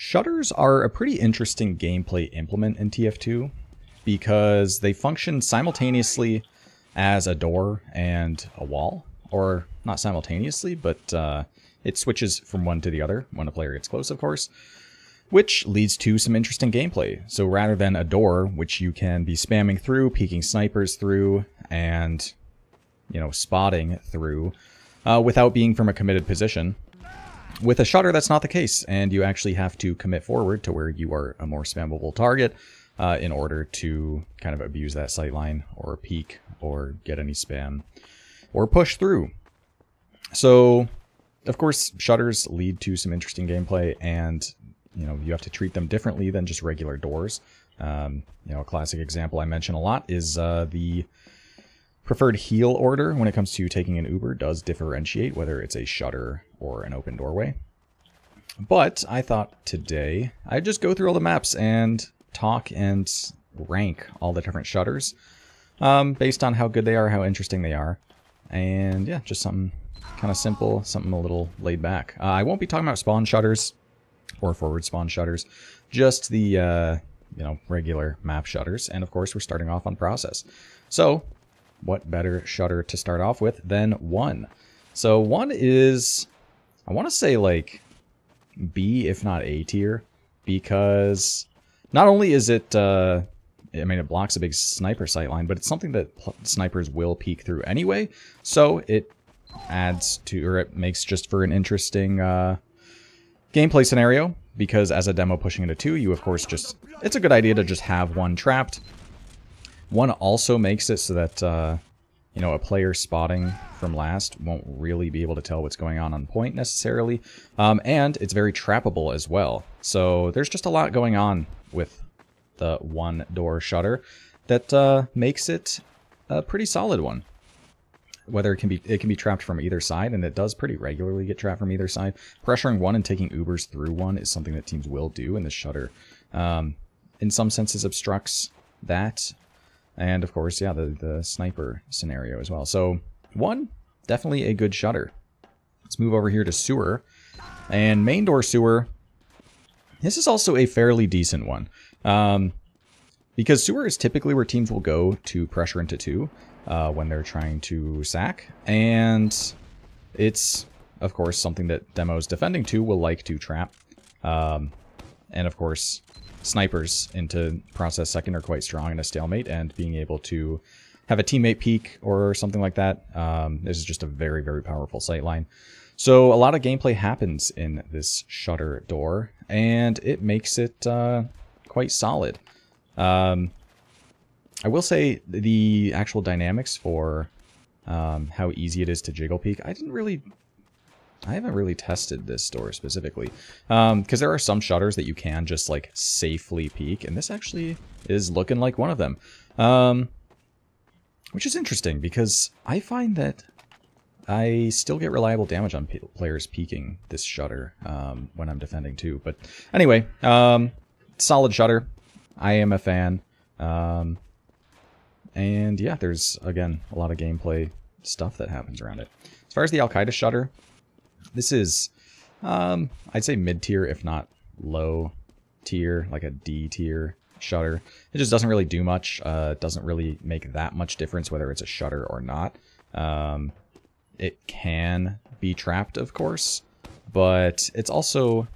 Shutters are a pretty interesting gameplay implement in TF2 because they function simultaneously as a door and a wall. Or not simultaneously, but it switches from one to the other when a player gets close, of course, which leads to some interesting gameplay. So rather than a door, which you can be spamming through, peeking snipers through, and, spotting through without being from a committed position, with a shutter, that's not the case, and you actually have to commit forward to where you are a more spammable target in order to kind of abuse that sightline, or peek, or get any spam, or push through. So, of course, shutters lead to some interesting gameplay, and you have to treat them differently than just regular doors. A classic example I mention a lot is the preferred heal order when it comes to taking an Uber does differentiate whether it's a shutter or an open doorway. But I thought today I'd just go through all the maps and talk and rank all the different shutters based on how good they are, how interesting they are. And yeah, just something kind of simple, something a little laid back. I won't be talking about spawn shutters or forward spawn shutters, just the regular map shutters. And of course, we're starting off on process. So what better shutter to start off with than 1? So 1 is, I want to say, like B, if not A tier, because not only is it, it blocks a big sniper sightline, but it's something that snipers will peek through anyway. So it adds to, or it makes just for an interesting gameplay scenario, because as a demo pushing into 2, you of course it's a good idea to just have 1 trapped. 1 also makes it so that, a player spotting from last won't really be able to tell what's going on point necessarily. And it's very trappable as well. So there's just a lot going on with the 1 door shutter that makes it a pretty solid one. Whether it can be trapped from either side, and it does pretty regularly get trapped from either side. Pressuring 1 and taking Ubers through 1 is something that teams will do, and the shutter in some senses obstructs that. And of course, yeah, the sniper scenario as well. So 1, definitely a good shutter. Let's move over here to sewer. And main door sewer, this is also a fairly decent one. Because sewer is typically where teams will go to pressure into 2 when they're trying to sack. And it's, of course, something that demos defending 2 will like to trap. And of course, snipers into process second are quite strong in a stalemate, and being able to have a teammate peek or something like that, this is just a very, very powerful sightline. So a lot of gameplay happens in this shutter door, and it makes it quite solid. I will say the actual dynamics for how easy it is to jiggle peek, I haven't really tested this door specifically, because there are some shutters that you can just like safely peek, and this actually is looking like one of them, which is interesting because I find that I still get reliable damage on players peeking this shutter when I'm defending 2. But anyway, solid shutter. I am a fan, and yeah, there's again a lot of gameplay stuff that happens around it. As far as the Al-Qaeda shutter, this is, I'd say mid-tier, if not low-tier, like a D-tier shutter. It just doesn't really do much. It doesn't really make that much difference whether it's a shutter or not. It can be trapped, of course, but it's also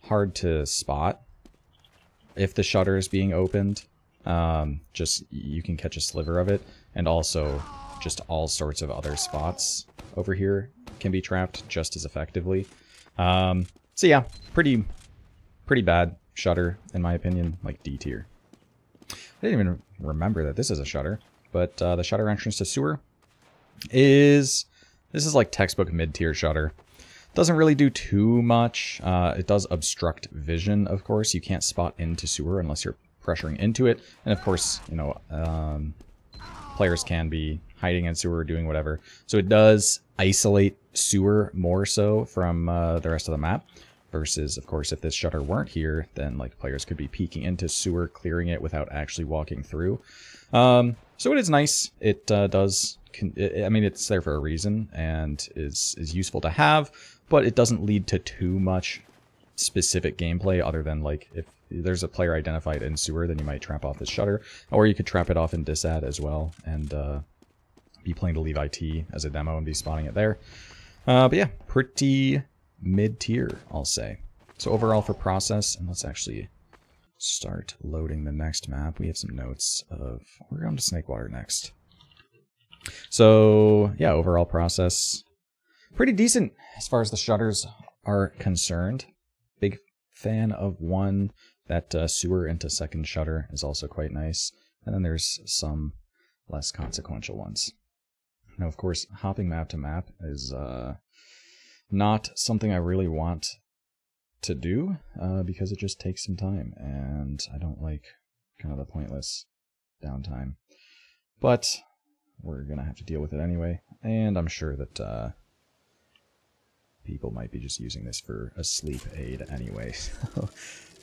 hard to spot if the shutter is being opened. Just, you can catch a sliver of it, and also just all sorts of other spots over here can be trapped just as effectively. So yeah, pretty bad shutter in my opinion, like D tier. I didn't even remember that this is a shutter, but the shutter entrance to sewer is, this is like textbook mid-tier shutter. Doesn't really do too much. It does obstruct vision, of course. You can't spot into sewer unless you're pressuring into it, and of course, players can be hiding in sewer, doing whatever. So it does isolate sewer more so from the rest of the map. Versus, of course, if this shutter weren't here, then like players could be peeking into sewer, clearing it without actually walking through. So it is nice. It does. I mean, it's there for a reason and is useful to have, but it doesn't lead to too much specific gameplay other than like if there's a player identified in sewer, then you might trap off this shutter, or you could trap it off in disad as well and be playing to leave IT as a demo and be spotting it there. But yeah, pretty mid-tier, I'll say. So overall for process, and let's actually start loading the next map. We have some notes of, we're going to Snakewater next. So yeah, overall process, pretty decent as far as the shutters are concerned. Big fan of one. That sewer into second shutter is also quite nice. And then there's some less consequential ones. Now, of course, hopping map to map is not something I really want to do because it just takes some time, and I don't like kind of the pointless downtime. But we're going to have to deal with it anyway, and I'm sure that people might be just using this for a sleep aid anyway.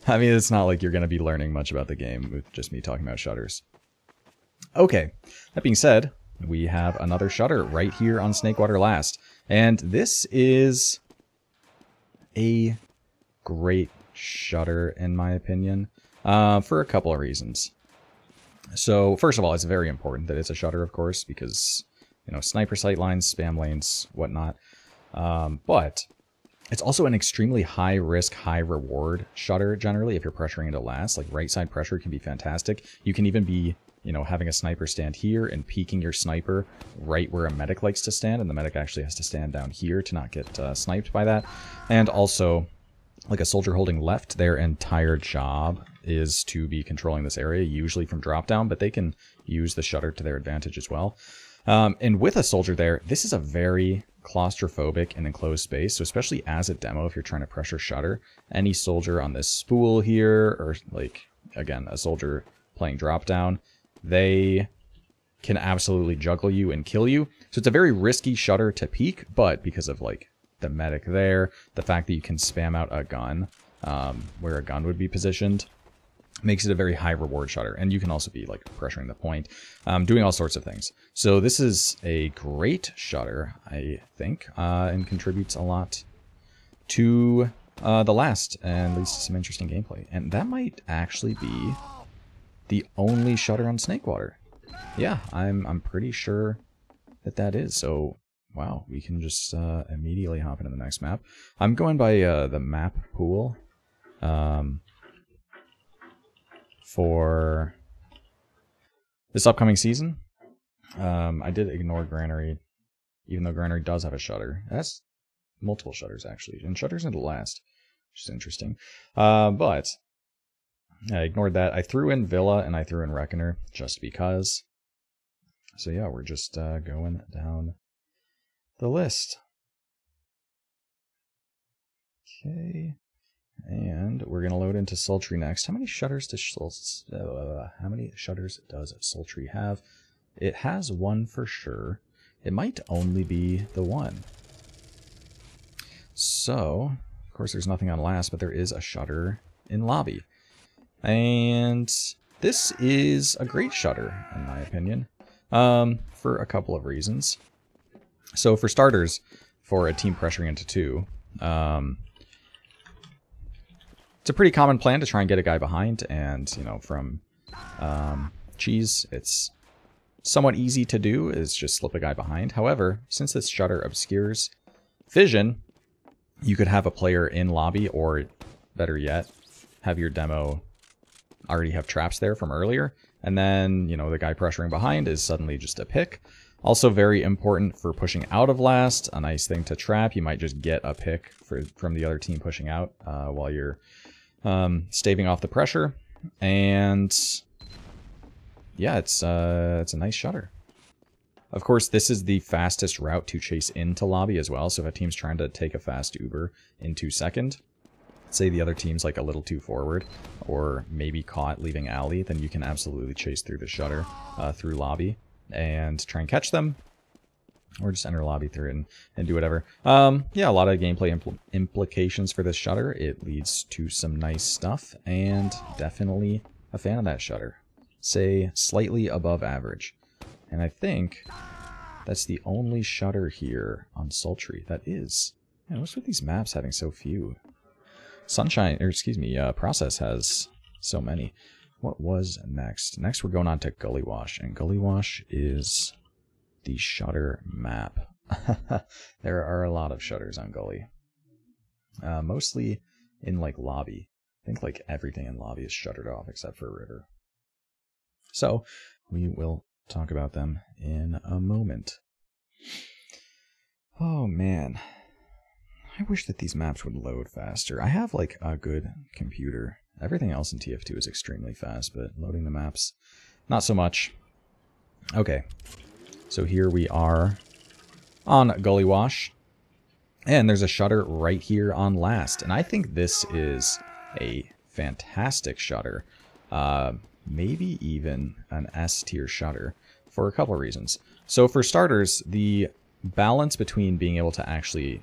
I mean, it's not like you're going to be learning much about the game with just me talking about shutters. Okay, that being said, we have another shutter right here on Snakewater Last. And this is a great shutter, in my opinion, for a couple of reasons. So, first of all, it's very important that it's a shutter, of course, because, you know, sniper sight lines, spam lanes, whatnot. But it's also an extremely high risk, high reward shutter, generally, if you're pressuring into last. Like, right side pressure can be fantastic. You can even be, you know, having a sniper stand here and peeking your sniper right where a medic likes to stand, and the medic actually has to stand down here to not get sniped by that. And also, like a soldier holding left, their entire job is to be controlling this area, usually from drop down, but they can use the shutter to their advantage as well. And with a soldier there, this is a very claustrophobic and enclosed space, so especially as a demo, if you're trying to pressure shutter, any soldier on this spool here, or like, again, a soldier playing drop down, they can absolutely juggle you and kill you. So it's a very risky shutter to peek, but because of like the medic there, the fact that you can spam out a gun where a gun would be positioned, makes it a very high reward shutter. And you can also be like pressuring the point, doing all sorts of things. So this is a great shutter, I think, and contributes a lot to the last, and leads to some interesting gameplay. And that might actually be the only shutter on Snakewater. Yeah, I'm pretty sure that that is. So, wow, we can just immediately hop into the next map. I'm going by the map pool for this upcoming season. I did ignore Granary, even though Granary does have a shutter. It has multiple shutters, actually, and shutters into last, which is interesting. But I ignored that. I threw in Villa and I threw in Reckoner just because. So yeah, we're just going down the list. Okay, and we're gonna load into Sultry next. How many shutters does Sultry have? It has one for sure. It might only be the one. So, of course, there's nothing on last, but there is a shutter in lobby. And this is a great shutter, in my opinion, for a couple of reasons. So for starters, for a team pressuring into two, it's a pretty common plan to try and get a guy behind, and, you know, from cheese, it's somewhat easy to do, is just slip a guy behind. However, since this shutter obscures vision, you could have a player in lobby, or better yet, have your demo already have traps there from earlier, and then, you know, the guy pressuring behind is suddenly just a pick. Also very important for pushing out of last, a nice thing to trap. You might just get a pick from the other team pushing out while you're staving off the pressure. And yeah, it's a nice shutter. Of course, this is the fastest route to chase into lobby as well, so if a team's trying to take a fast Uber into second, say the other team's like a little too forward, or maybe caught leaving alley, then you can absolutely chase through the shutter through lobby and try and catch them, or just enter lobby through it and do whatever. Yeah, a lot of gameplay implications for this shutter. It leads to some nice stuff, and definitely a fan of that shutter. Say slightly above average. And I think that's the only shutter here on Sultry that is. Man, what's with these maps having so few? Sunshine, or excuse me, Process has so many. What was next? Next we're going on to Gully Wash, and Gully Wash is the shutter map. There are a lot of shutters on Gully. Mostly in like lobby. I think like everything in lobby is shuttered off except for River. So we will talk about them in a moment. Oh man. I wish that these maps would load faster. I have like a good computer. Everything else in TF2 is extremely fast, but loading the maps, not so much. Okay, so here we are on Gully Wash, and there's a shutter right here on last, and I think this is a fantastic shutter, maybe even an S tier shutter for a couple of reasons. So for starters, the balance between being able to actually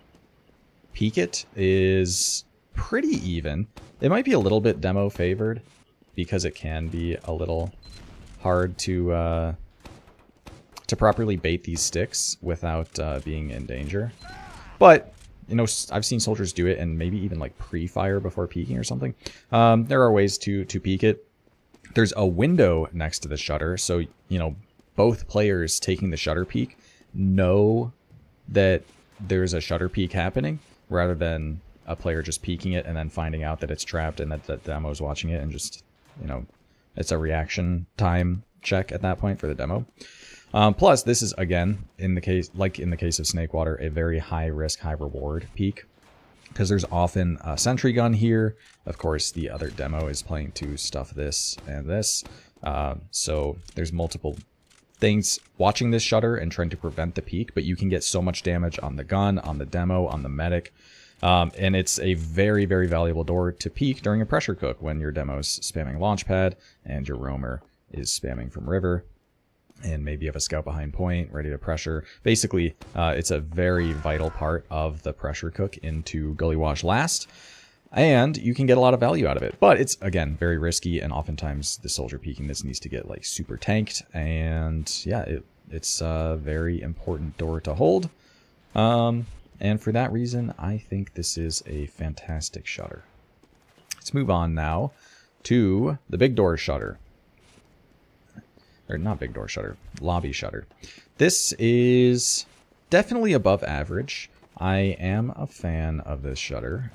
peek it is pretty even. It might be a little bit demo favored because it can be a little hard to properly bait these sticks without being in danger. But you know, I've seen soldiers do it and maybe even like pre-fire before peeking or something. There are ways to peek it. There's a window next to the shutter, so you know both players taking the shutter peek know that there's a shutter peek happening, rather than a player just peeking it and then finding out that it's trapped and that the demo is watching it and just, you know, it's a reaction time check at that point for the demo. Plus, this is, again, in the case of Snakewater, a very high risk, high reward peek, because there's often a sentry gun here. Of course, the other demo is playing to stuff this and this. So there's multiple things watching this shutter and trying to prevent the peek, but you can get so much damage on the gun, on the demo, on the medic. And it's a very, very valuable door to peek during a pressure cook when your demo's spamming launchpad and your roamer is spamming from river. And maybe you have a scout behind point, ready to pressure. Basically, it's a very vital part of the pressure cook into Gully Wash last. And you can get a lot of value out of it. But it's, again, very risky, and oftentimes the soldier peeking this needs to get like super tanked. And yeah, it's a very important door to hold. And for that reason, I think this is a fantastic shutter. Let's move on now to the big door shutter. Or not big door shutter, lobby shutter. This is definitely above average. I am a fan of this shutter.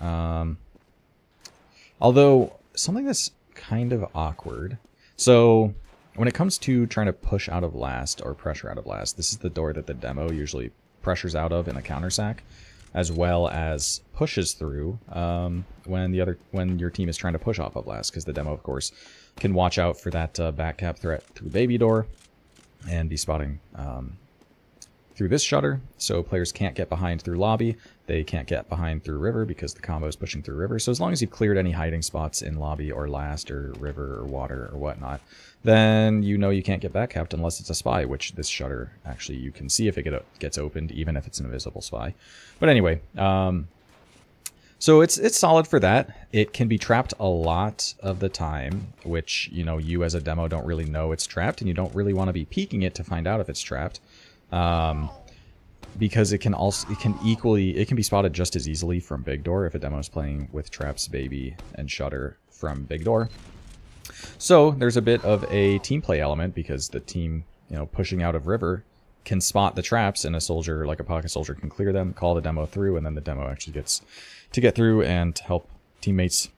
Although, something that's kind of awkward. So, when it comes to trying to push out of last or pressure out of last, this is the door that the demo usually pressures out of in a counter sack, as well as pushes through when your team is trying to push off of last, because the demo, of course, can watch out for that back cap threat through baby door and be spotting through this shutter. So players can't get behind through lobby, they can't get behind through river because the combo is pushing through river. So as long as you've cleared any hiding spots in lobby or last or river or water or whatnot, then you know you can't get back capped unless it's a spy, which this shutter, actually, you can see if it gets opened, even if it's an invisible spy. But anyway, so it's solid for that. It can be trapped a lot of the time, which, you know, you as a demo don't really know it's trapped, and you don't really want to be peeking it to find out if it's trapped. Because it can be spotted just as easily from big door if a demo is playing with traps, baby, and shutter from big door. So there's a bit of a team play element, because the team, you know, pushing out of river can spot the traps, and a soldier, like a pocket soldier, can clear them, call the demo through, and then the demo actually gets to get through and help teammates.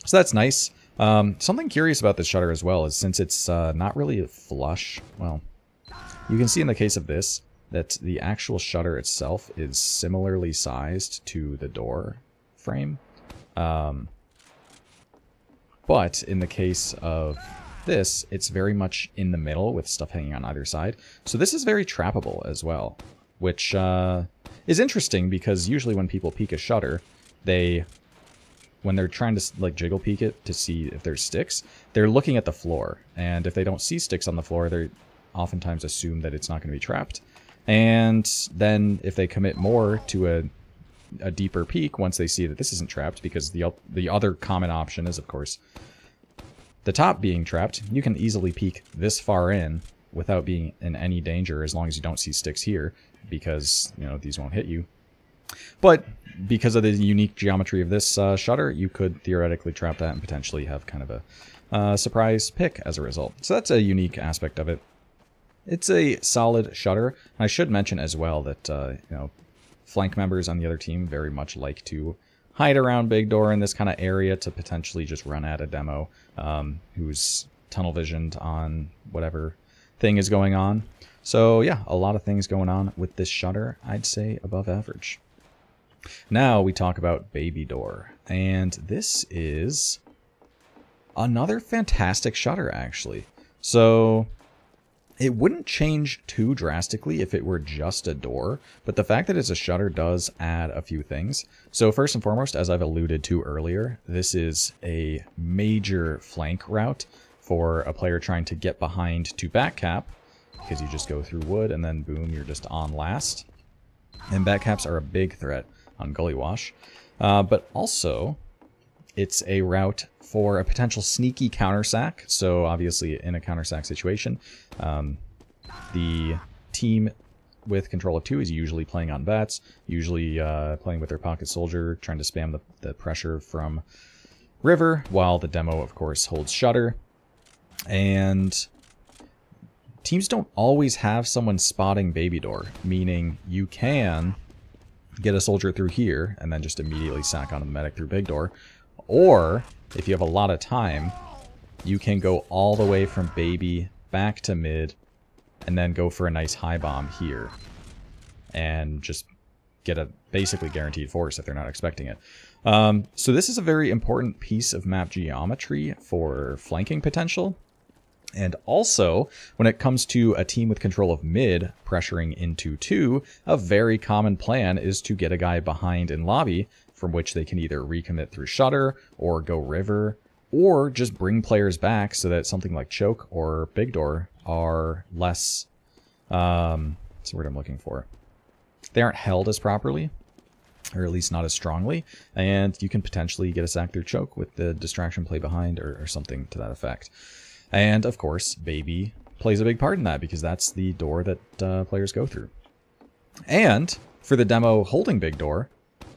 So that's nice. Something curious about this shutter as well is, since it's not really flush, well, you can see in the case of this that the actual shutter itself is similarly sized to the door frame. But in the case of this, it's very much in the middle with stuff hanging on either side. So this is very trappable as well, which is interesting, because usually when people peek a shutter, when they're trying to like jiggle peek it to see if there's sticks, they're looking at the floor. And if they don't see sticks on the floor, they oftentimes assume that it's not going to be trapped. And then if they commit more to a deeper peek once they see that this isn't trapped, because the other common option is, of course, the top being trapped, you can easily peek this far in without being in any danger, as long as you don't see sticks here, because, you know, these won't hit you. But because of the unique geometry of this shutter, you could theoretically trap that and potentially have kind of a surprise pick as a result. So that's a unique aspect of it. It's a solid shutter. I should mention as well that you know, flank members on the other team very much like to hide around big door in this kind of area to potentially just run at a demo who's tunnel visioned on whatever thing is going on. So yeah, a lot of things going on with this shutter. I'd say above average. Now we talk about baby door, and this is another fantastic shutter actually. So it wouldn't change too drastically if it were just a door, but the fact that it's a shutter does add a few things. So first and foremost, as I've alluded to earlier, this is a major flank route for a player trying to get behind to back cap, because you just go through wood and then boom, you're just on last. And back caps are a big threat on Gully Wash. But also, it's a route for a potential sneaky counter sack. So obviously in a counter sack situation, the team with control of 2 is usually playing on bats, usually playing with their pocket soldier, trying to spam the pressure from river, while the demo of course holds shutter. And teams don't always have someone spotting baby door, meaning you can get a soldier through here and then just immediately sack onto the medic through big door. Or if you have a lot of time, you can go all the way from baby back to mid and then go for a nice high bomb here and just get a basically guaranteed force if they're not expecting it. So this is a very important piece of map geometry for flanking potential. And also, when it comes to a team with control of mid pressuring into 2, a very common plan is to get a guy behind in lobby, from which they can either recommit through shutter, or go river, or just bring players back so that something like choke or big door are less, what's the word I'm looking for? They aren't held as properly, or at least not as strongly, and you can potentially get a sack through choke with the distraction play behind or something to that effect. And, of course, baby plays a big part in that because that's the door that players go through. And for the demo holding big door,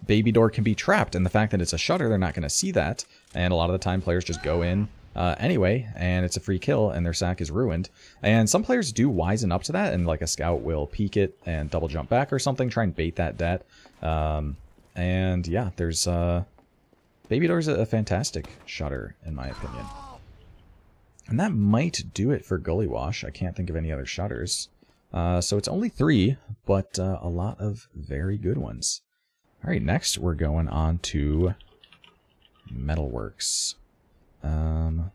baby door can be trapped. And the fact that it's a shutter, they're not going to see that. And a lot of the time, players just go in anyway, and it's a free kill, and their sack is ruined. And some players do wisen up to that, and like a scout will peek it and double jump back or something, try and bait that det. And yeah, there's... baby door is a fantastic shutter, in my opinion. And that might do it for Gully Wash. I can't think of any other shutters. So it's only 3, but a lot of very good ones. All right, next we're going on to Metalworks. So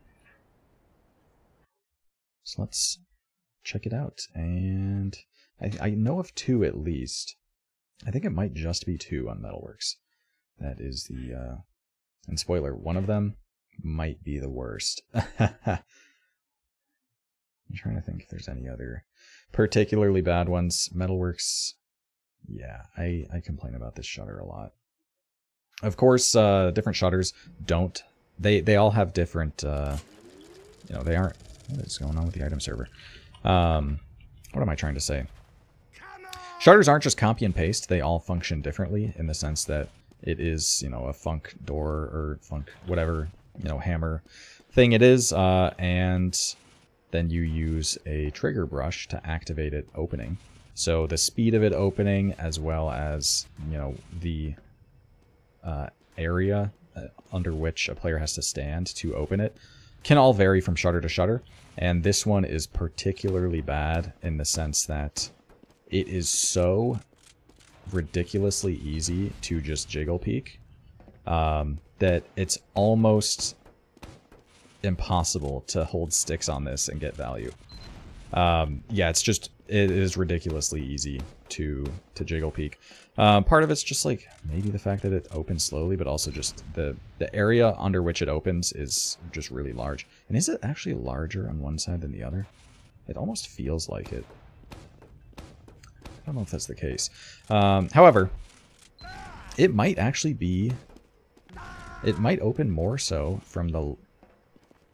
let's check it out. And I know of 2 at least. I think it might just be 2 on Metalworks. That is the... and spoiler, one of them might be the worst. I'm trying to think if there's any other particularly bad ones. Metalworks, yeah, I complain about this shutter a lot. Of course, different shutters don't. They all have different, you know, they aren't... What is going on with the item server? What am I trying to say? Shutters aren't just copy and paste. They all function differently in the sense that it is, you know, a funk door or funk whatever, you know, hammer thing it is, and then you use a trigger brush to activate it opening. So the speed of it opening, as well as, you know, the area under which a player has to stand to open it, can all vary from shutter to shutter. And this one is particularly bad in the sense that it is so ridiculously easy to just jiggle peek that it's almost impossible to hold sticks on this and get value. Yeah, it is ridiculously easy to jiggle peek. Part of it's just like maybe the fact that it opens slowly, but also just the area under which it opens is just really large. And is it actually larger on one side than the other? It almost feels like it. I don't know if that's the case. However, it might actually be... It might open more so from the...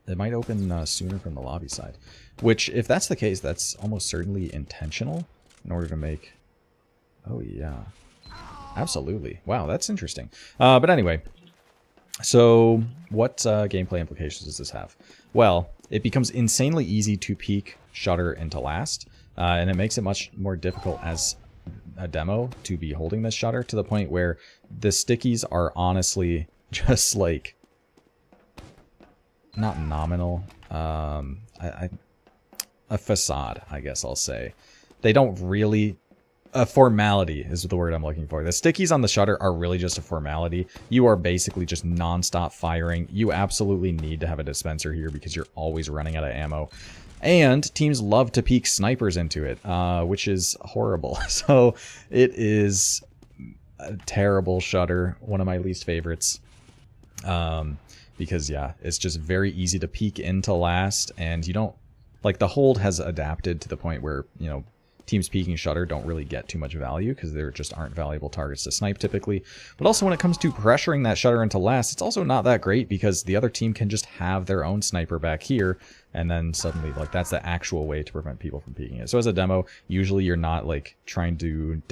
It might open sooner from the lobby side. Which, if that's the case, that's almost certainly intentional in order to make... Oh, yeah. Absolutely. Wow, that's interesting. But anyway, so what gameplay implications does this have? Well, it becomes insanely easy to peek shutter into last, and it makes it much more difficult as a demo to be holding this shutter, to the point where the stickies are honestly just like not nominal, a facade, I guess I'll say. They don't really, a formality is the word I'm looking for. The stickies on the shutter are really just a formality. You are basically just non-stop firing. You absolutely need to have a dispenser here because you're always running out of ammo. And teams love to peek snipers into it, which is horrible. So it is a terrible shutter, one of my least favorites. Because, yeah, it's just very easy to peek into last, and you don't, like, the hold has adapted to the point where, you know, teams peeking shutter don't really get too much value because there just aren't valuable targets to snipe typically. But also when it comes to pressuring that shutter into last, it's also not that great because the other team can just have their own sniper back here, and then suddenly, like, that's the actual way to prevent people from peeking it. So as a demo, usually you're not, like, trying to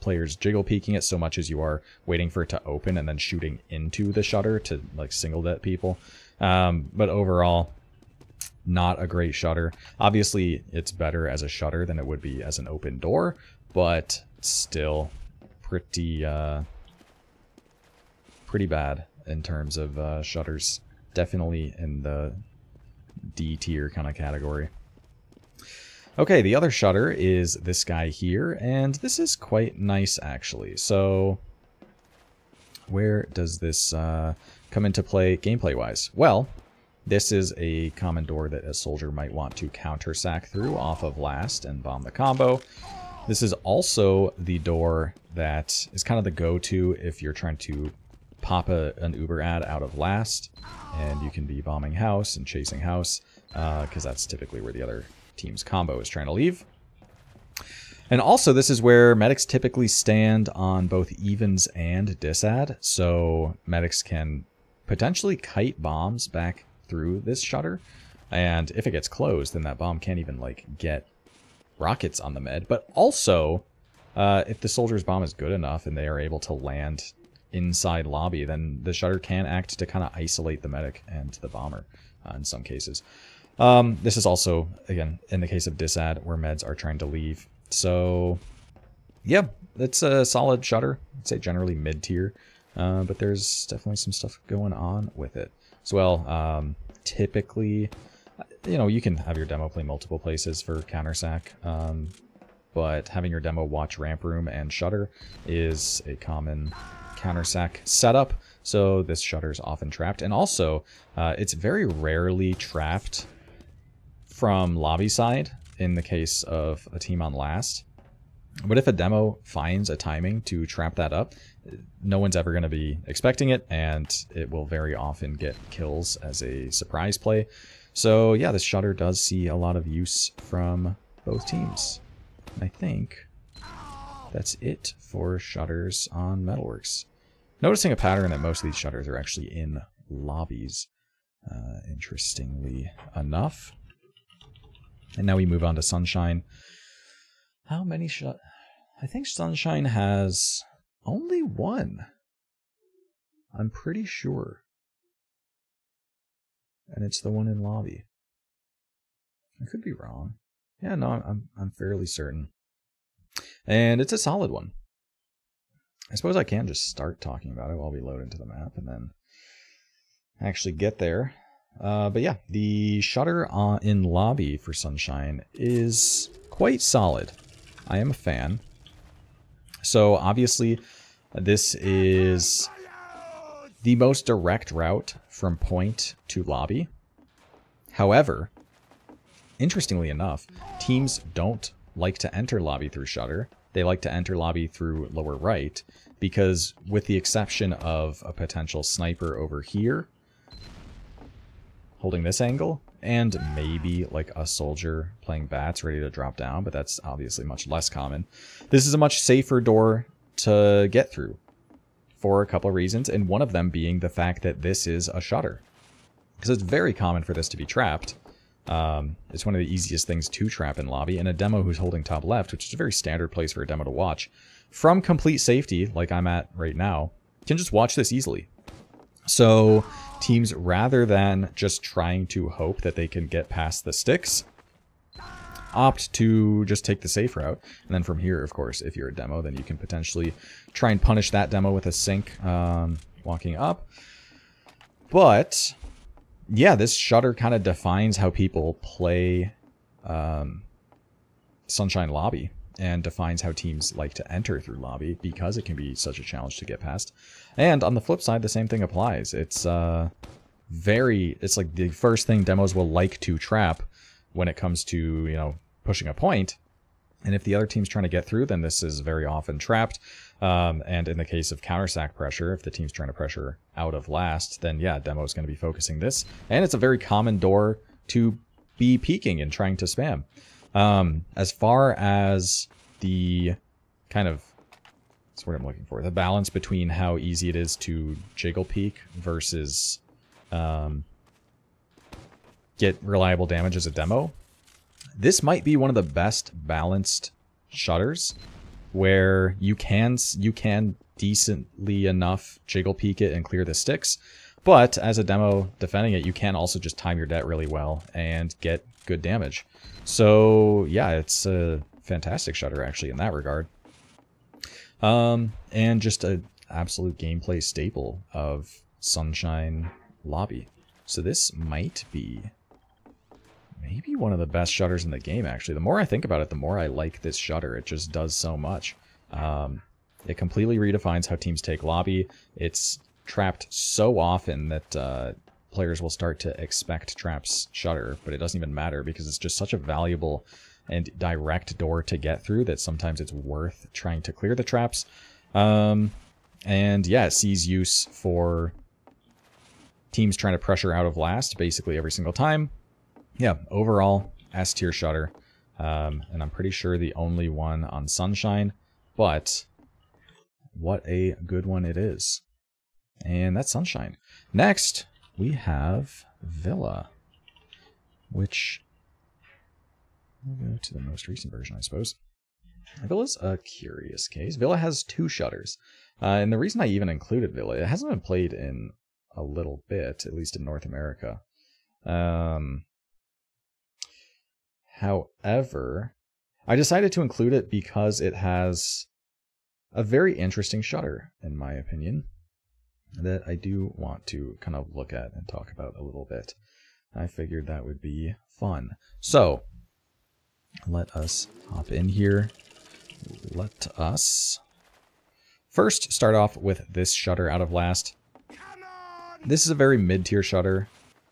players jiggle peeking it so much as you are waiting for it to open and then shooting into the shutter to, like, single det people. But overall, not a great shutter. Obviously, it's better as a shutter than it would be as an open door, but still pretty bad in terms of shutters. Definitely in the D tier kind of category. Okay, the other shutter is this guy here, and this is quite nice actually. So where does this come into play gameplay-wise? Well, this is a common door that a soldier might want to counter-sack through off of last and bomb the combo. This is also the door that is kind of the go-to if you're trying to pop an Uber ad out of last, and you can be bombing house and chasing house, because that's typically where the other team's combo is trying to leave. And also, this is where medics typically stand on both evens and disad, so medics can potentially kite bombs back through this shutter, and if it gets closed, then that bomb can't even, like, get rockets on the med. But also, if the soldier's bomb is good enough and they are able to land inside lobby, then the shutter can act to kind of isolate the medic and the bomber in some cases. This is also, again, in the case of disad, where meds are trying to leave. So, yeah, it's a solid shutter. I'd say generally mid-tier, but there's definitely some stuff going on with it as well. Typically, you know, you can have your demo play multiple places for counter-sack, but having your demo watch ramp room and shutter is a common counter-sack setup, so this shutter is often trapped. And also, it's very rarely trapped from lobby side in the case of a team on last. But if a demo finds a timing to trap that up, no one's ever going to be expecting it, and it will very often get kills as a surprise play. So yeah, this shutter does see a lot of use from both teams. And I think that's it for shutters on Metalworks. Noticing a pattern that most of these shutters are actually in lobbies, interestingly enough. And now we move on to Sunshine. How many I think Sunshine has only one. I'm pretty sure. And it's the one in lobby. I could be wrong. Yeah, no, I'm fairly certain. And it's a solid one. I suppose I can just start talking about it while we load into the map and then actually get there. But yeah, the shutter in lobby for Sunshine is quite solid. I am a fan. So obviously, this is the most direct route from point to lobby. However, interestingly enough, teams don't like to enter lobby through shutter. They like to enter lobby through lower right, because with the exception of a potential sniper over here, holding this angle, and maybe like a soldier playing bats ready to drop down, but that's obviously much less common. This is a much safer door to get through for a couple of reasons, and one of them being the fact that this is a shutter. Because it's very common for this to be trapped, It's one of the easiest things to trap in lobby, and a demo who's holding top left, which is a very standard place for a demo to watch, from complete safety, like I'm at right now, can just watch this easily. So teams, rather than just trying to hope that they can get past the sticks, opt to just take the safe route. And then from here, of course, if you're a demo, then you can potentially try and punish that demo with a sink walking up. But yeah, this shutter kind of defines how people play Sunshine Lobby, and defines how teams like to enter through lobby, because it can be such a challenge to get past. And on the flip side, the same thing applies. It's like the first thing demos will like to trap when it comes to, you know, pushing a point. And if the other team's trying to get through, then this is very often trapped. And in the case of counter-sack pressure, if the team's trying to pressure out of last, then yeah, demo is going to be focusing this. And it's a very common door to be peeking and trying to spam. As far as the kind of, that's what I'm looking for, the balance between how easy it is to jiggle peek versus get reliable damage as a demo, this might be one of the best balanced shutters, where you can decently enough jiggle peek it and clear the sticks, but as a demo defending it, you can also just time your det really well and get good damage. So yeah, it's a fantastic shutter actually in that regard. And just an absolute gameplay staple of Sunshine Lobby. So this might be maybe one of the best shutters in the game, actually. The more I think about it, the more I like this shutter. It just does so much. It completely redefines how teams take lobby. It's trapped so often that players will start to expect traps shutter, but it doesn't even matter because it's just such a valuable and direct door to get through that sometimes it's worth trying to clear the traps. And yeah, it sees use for teams trying to pressure out of last basically every single time. Yeah, overall, S tier shutter. And I'm pretty sure the only one on Sunshine, but what a good one it is. And that's Sunshine. Next, we have Villa, which we'll go to the most recent version, I suppose. Villa's a curious case. Villa has two shutters. And the reason I even included Villa, it hasn't been played in a little bit, at least in North America. However, I decided to include it because it has a very interesting shutter, in my opinion, that I do want to kind of look at and talk about a little bit. I figured that would be fun. So, let us hop in here. Let us first start off with this shutter out of last. This is a very mid-tier shutter.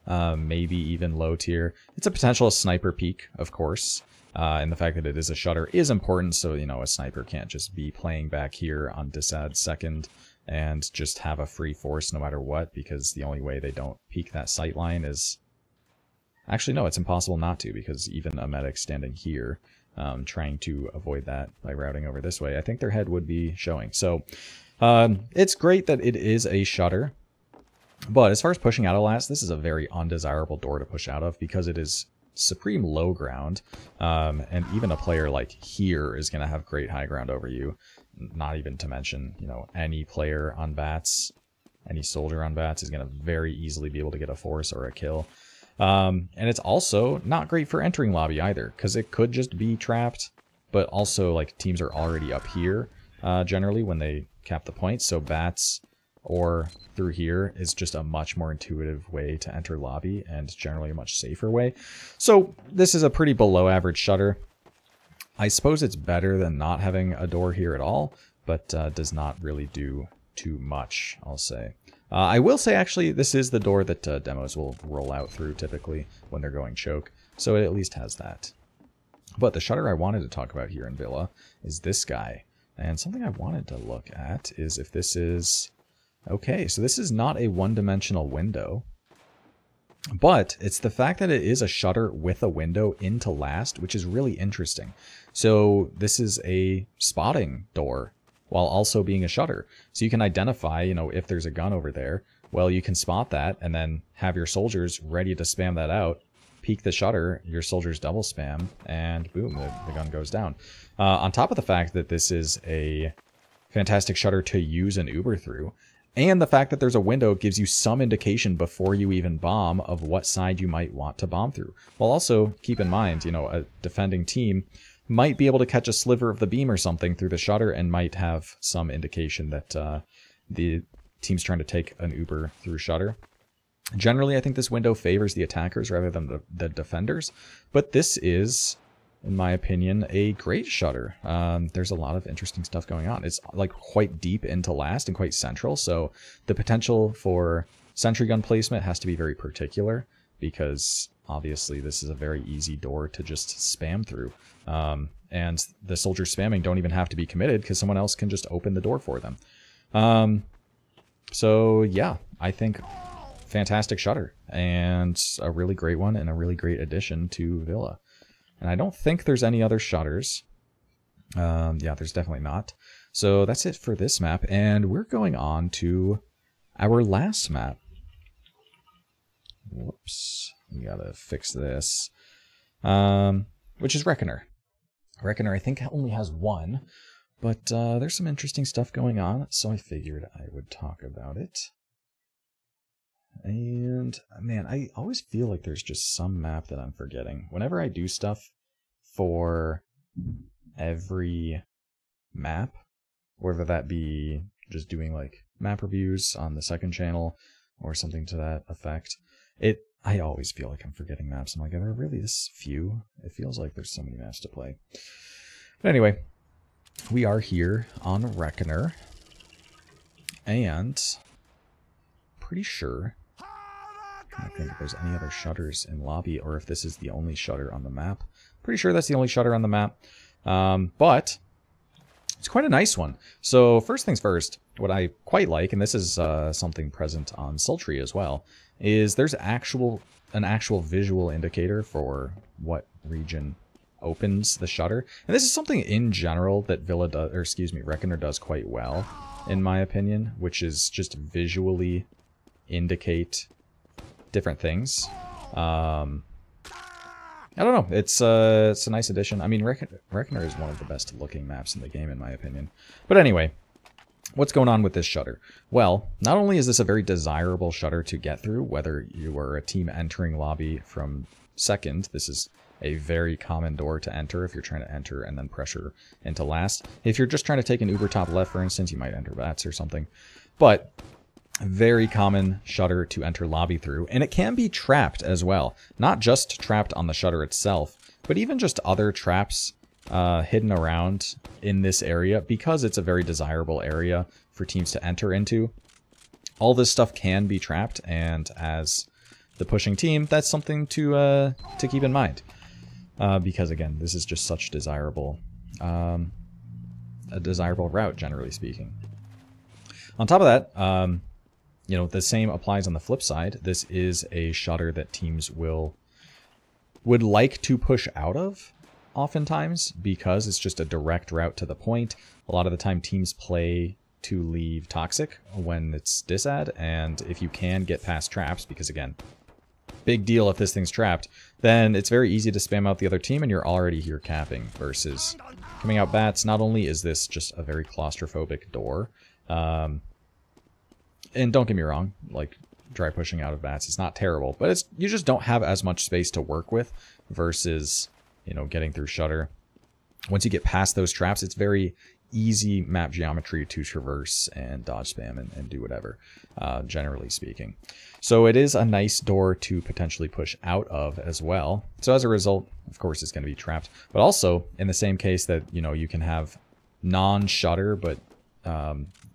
Maybe even low tier. It's a potential sniper peek, of course, and the fact that it is a shutter is important, so, you know, a sniper can't just be playing back here on disad second and just have a free force no matter what, because the only way they don't peek that sight line is... Actually, no, it's impossible not to, because even a medic standing here trying to avoid that by routing over this way, I think their head would be showing. So it's great that it is a shutter. But as far as pushing out of last, this is a very undesirable door to push out of because it is supreme low ground. And even a player like here is going to have great high ground over you. Not even to mention, you know, any player on bats, any soldier on bats is going to very easily be able to get a force or a kill. And it's also not great for entering lobby either, because it could just be trapped. But also, like, teams are already up here generally when they cap the point. So bats or through here is just a much more intuitive way to enter lobby and generally a much safer way. So this is a pretty below average shutter. I suppose it's better than not having a door here at all, but does not really do too much, I'll say. I will say, actually, this is the door that demos will roll out through typically when they're going choke, so it at least has that. But the shutter I wanted to talk about here in Villa is this guy. And something I wanted to look at is if this is... Okay, so this is not a one-dimensional window, but it's the fact that it is a shutter with a window into last, which is really interesting. So this is a spotting door while also being a shutter. So you can identify, you know, if there's a gun over there, well, you can spot that and then have your soldiers ready to spam that out, peek the shutter, your soldiers double spam, and boom, the gun goes down. On top of the fact that this is a fantastic shutter to use an Uber through, and the fact that there's a window gives you some indication before you even bomb of what side you might want to bomb through. While also, keep in mind, you know, a defending team might be able to catch a sliver of the beam or something through the shutter and might have some indication that the team's trying to take an Uber through shutter. Generally, I think this window favors the attackers rather than the defenders, but this is, in my opinion, a great shutter. There's a lot of interesting stuff going on. It's like quite deep into last and quite central, so the potential for sentry gun placement has to be very particular, because obviously this is a very easy door to just spam through. And the soldiers spamming don't even have to be committed, because someone else can just open the door for them. So yeah, I think fantastic shutter, and a really great one, and a really great addition to Villa. And I don't think there's any other shutters. Yeah, there's definitely not. So that's it for this map, and we're going on to our last map. Whoops, we gotta fix this. Which is Reckoner. Reckoner, I think, only has one, but there's some interesting stuff going on, so I figured I would talk about it. And, man, I always feel like there's just some map that I'm forgetting. Whenever I do stuff for every map, whether that be just doing, like, map reviews on the second channel or something to that effect, I always feel like I'm forgetting maps. I'm like, are there really this few? It feels like there's so many maps to play. But anyway, we are here on Reckoner, and pretty sure, I don't think if there's any other shutters in lobby, or if this is the only shutter on the map. Pretty sure that's the only shutter on the map, but it's quite a nice one. So first things first, what I quite like, and this is something present on Sultry as well, is there's an actual visual indicator for what region opens the shutter. And this is something in general that Reckoner does quite well, in my opinion, which is just visually indicate different things. I don't know. It's a nice addition. I mean, Reckoner is one of the best looking maps in the game, in my opinion. But anyway, what's going on with this shutter? Well, not only is this a very desirable shutter to get through, whether you are a team entering lobby from second, this is a very common door to enter if you're trying to enter and then pressure into last. If you're just trying to take an Uber top left, for instance, you might enter VATS or something. But very common shutter to enter lobby through, and it can be trapped as well. Not just trapped on the shutter itself, but even just other traps hidden around in this area, because it's a very desirable area for teams to enter into. All this stuff can be trapped, and as the pushing team, that's something to keep in mind. Because again, this is just such desirable, a desirable route, generally speaking. On top of that, you know, the same applies on the flip side. This is a shutter that teams would like to push out of, oftentimes, because it's just a direct route to the point. A lot of the time teams play to leave Toxic when it's disad, and if you can get past traps, because again, big deal if this thing's trapped, then it's very easy to spam out the other team and you're already here capping, versus coming out bats. Not only is this just a very claustrophobic door, and don't get me wrong, like, dry pushing out of bats is not terrible, but you just don't have as much space to work with versus, you know, getting through shutter. Once you get past those traps, it's very easy map geometry to traverse and dodge spam and do whatever, generally speaking. So it is a nice door to potentially push out of as well. So as a result, of course, it's going to be trapped. But also, in the same case that, you know, you can have non-shutter, but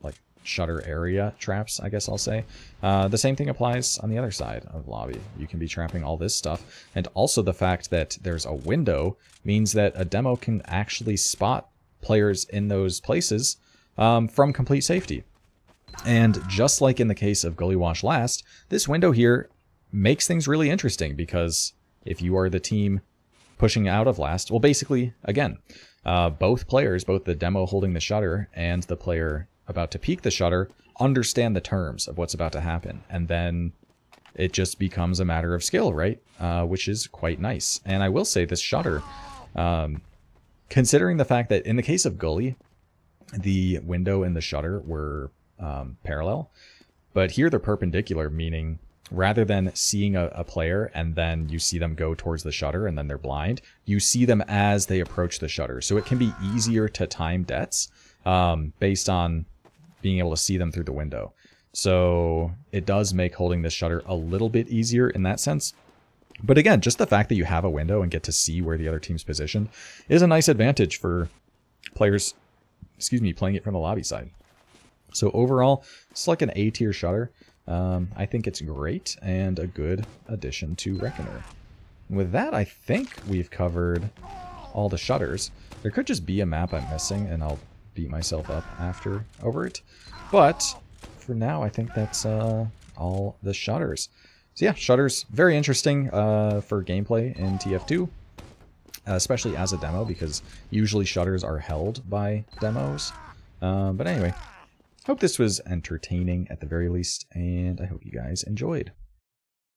like shutter area traps, I guess I'll say. The same thing applies on the other side of lobby. You can be trapping all this stuff. And also the fact that there's a window means that a demo can actually spot players in those places from complete safety. And just like in the case of Gully Wash last, this window here makes things really interesting, because if you are the team pushing out of last, well, basically, again, both players, both the demo holding the shutter and the player about to peek the shutter, understand the terms of what's about to happen. And then it just becomes a matter of skill, right? Which is quite nice. And I will say this shutter, considering the fact that in the case of Gully, the window and the shutter were parallel, but here they're perpendicular, meaning rather than seeing a player and then you see them go towards the shutter and then they're blind, you see them as they approach the shutter. So it can be easier to time deaths based on being able to see them through the window. So it does make holding this shutter a little bit easier in that sense. But again, just the fact that you have a window and get to see where the other team's positioned is a nice advantage for players, playing it from the lobby side. So overall, it's like an A-tier shutter. I think it's great and a good addition to Reckoner. With that, I think we've covered all the shutters. There could just be a map I'm missing, and I'll beat myself up after over it. But for now, I think that's all the shutters. So yeah, shutters, very interesting for gameplay in TF2, especially as a demo, because usually shutters are held by demos. But anyway, hope this was entertaining at the very least, and I hope you guys enjoyed.